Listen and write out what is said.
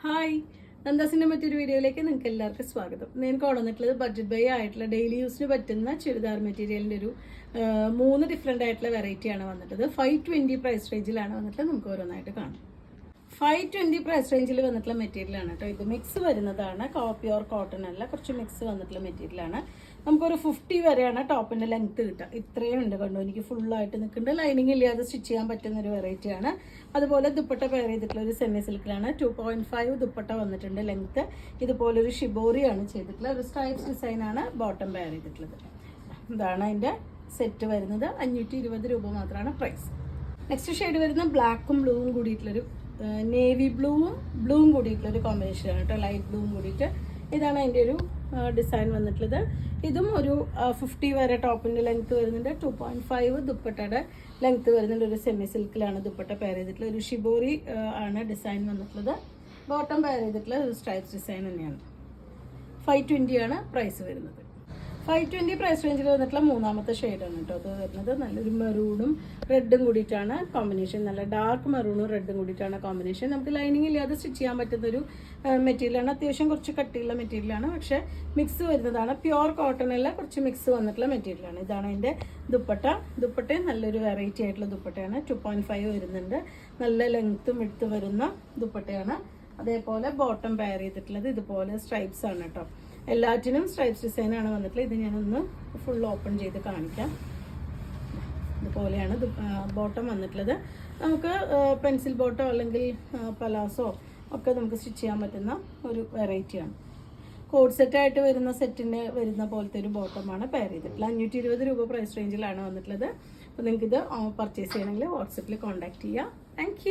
Hi, നന്ദാസിൻ്റെ മറ്റൊരു വീഡിയോയിലേക്ക് നിങ്ങൾക്ക് എല്ലാവർക്കും സ്വാഗതം. ഞാൻ കൊണ്ടുവന്നിട്ടുള്ളത് ബഡ്ജറ്റ് ബൈ ആയിട്ടുള്ള ഡെയിലി യൂസിന് പറ്റുന്ന ചുരിദാർ മെറ്റീരിയലിൻ്റെ ഒരു 3 ഡിഫറെൻ്റ് ആയിട്ടുള്ള വെറൈറ്റിയാണ് വന്നിട്ടത്. 520 പ്രൈസ് റേഞ്ചിലാണ് വന്നിട്ടുള്ളത്. നമുക്ക് ഓരോന്നായിട്ട് കാണാം. 520 പ്രൈസ് റേഞ്ചിൽ വന്നിട്ടുള്ള മെറ്റീരിയലാണ് കേട്ടോ. ഇത് മിക്സ് വരുന്നതാണ്, പ്യോർ കോട്ടൺ അല്ല, കുറച്ച് മിക്സ് വന്നിട്ടുള്ള മെറ്റീരിയലാണ്. നമുക്കൊരു 50 വരെയാണ് ടോപ്പിൻ്റെ ലെങ്ത്ത് കിട്ടുക. ഇത്രയും ഉണ്ട് കണ്ടോ, എനിക്ക് ഫുള്ളായിട്ട് നിൽക്കുന്നുണ്ട്. ലൈനിങ് ഇല്ലാതെ സ്റ്റിച്ച് ചെയ്യാൻ പറ്റുന്ന ഒരു വെറൈറ്റിയാണ്. അതുപോലെ ദുപ്പട്ട പെയർ ചെയ്തിട്ടുള്ള ഒരു സെമി സിൽക്കിലാണ്. 2.5 ദുപ്പട്ട വന്നിട്ടുണ്ട് ലെങ്ത്ത്. ഇതുപോലൊരു ഷിബോറിയാണ് ചെയ്തിട്ടുള്ളത്. ഒരു സ്ട്രൈപ്സ് ഡിസൈനാണ് ബോട്ടം പെയർ ചെയ്തിട്ടുള്ളത്. ഇതാണ് അതിൻ്റെ സെറ്റ് വരുന്നത്. 520 രൂപ മാത്രമാണ് പ്രൈസ്. നെക്സ്റ്റ് ഷെയ്ഡ് വരുന്ന ബ്ലാക്കും ബ്ലൂവും കൂടിയിട്ടുള്ളൊരു നേവി ബ്ലൂവും കൂടിയിട്ടുള്ളൊരു കോമ്പിനേഷനാണ് കേട്ടോ. ലൈറ്റ് ബ്ലൂവും കൂടിയിട്ട് ഇതാണ് അതിൻ്റെ ഒരു ഡിസൈൻ വന്നിട്ടുള്ളത്. ഇതും ഒരു 50 വരെ ടോപ്പിൻ്റെ ലെങ്ത്ത് വരുന്നുണ്ട്. 2.5 ദുപ്പട്ടയുടെ ലെങ്ത്ത് വരുന്നുണ്ട്. ഒരു സെമി സിൽക്കിലാണ് ദുപ്പട്ട പെയർ ചെയ്തിട്ടുള്ളത്. ഒരു ഷിബോറി ആണ് ഡിസൈൻ വന്നിട്ടുള്ളത്. ബോട്ടം പെയർ ചെയ്തിട്ടുള്ള ഒരു സ്ട്രൈപ്സ് ഡിസൈൻ തന്നെയാണ്. 520 ആണ് പ്രൈസ് വരുന്നത്. 520 പ്രൈസ് റേഞ്ചിൽ വന്നിട്ടുള്ള മൂന്നാമത്തെ ഷെയ്ഡാണ് കേട്ടോ അത് വരുന്നത്. നല്ലൊരു മെറൂണും റെഡും കൂടിയിട്ടാണ് കോമ്പിനേഷൻ. നല്ല ഡാർക്ക് മെറൂണും റെഡും കൂടിയിട്ടാണ് കോമ്പിനേഷൻ. നമുക്ക് ലൈനിങ് ഇല്ലാതെ സ്റ്റിച്ച് ചെയ്യാൻ പറ്റുന്നൊരു മെറ്റീരിയലാണ്. അത്യാവശ്യം കുറച്ച് കട്ടിയുള്ള മെറ്റീരിയലാണ്, പക്ഷേ മിക്സ് വരുന്നതാണ്. പ്യോർ കോട്ടൺ അല്ല, കുറച്ച് മിക്സ് വന്നിട്ടുള്ള മെറ്റീരിയലാണ്. ഇതാണ് അതിൻ്റെ ദുപ്പട്ടയും നല്ലൊരു വെറൈറ്റി ആയിട്ടുള്ള ദുപ്പട്ടയാണ്. 2.5 വരുന്നുണ്ട്. നല്ല ലെങ്ത്തും വിഡ്ത്ത് വരുന്ന ദുപ്പട്ടയാണ്. അതേപോലെ ബോട്ടം പെയർ ചെയ്തിട്ടുള്ളത് ഇതുപോലെ സ്ട്രൈപ്സ് ആണ് കേട്ടോ. എല്ലാറ്റിനും സ്ട്രൈപ്സ് ഡിസൈനാണ് വന്നിട്ടുള്ളത്. ഇത് ഞാനൊന്ന് ഫുൾ ഓപ്പൺ ചെയ്ത് കാണിക്കാം. ഇതുപോലെയാണ് ബോട്ടം വന്നിട്ടുള്ളത്. നമുക്ക് പെൻസിൽ ബോട്ടോ അല്ലെങ്കിൽ പലാസോ ഒക്കെ നമുക്ക് സ്റ്റിച്ച് ചെയ്യാൻ പറ്റുന്ന ഒരു വെറൈറ്റിയാണ്. കോഡ് സെറ്റായിട്ട് വരുന്ന സെറ്റിന് വരുന്ന പോലത്തെ ഒരു ബോട്ടമാണ് പെയർ ചെയ്തിട്ടുള്ളത്. 520 രൂപ പ്രൈസ് റേഞ്ചിലാണ് വന്നിട്ടുള്ളത്. അപ്പോൾ നിങ്ങൾക്കിത് പർച്ചേസ് ചെയ്യണമെങ്കിൽ വാട്സപ്പിൽ കോൺടാക്ട് ചെയ്യാം. താങ്ക്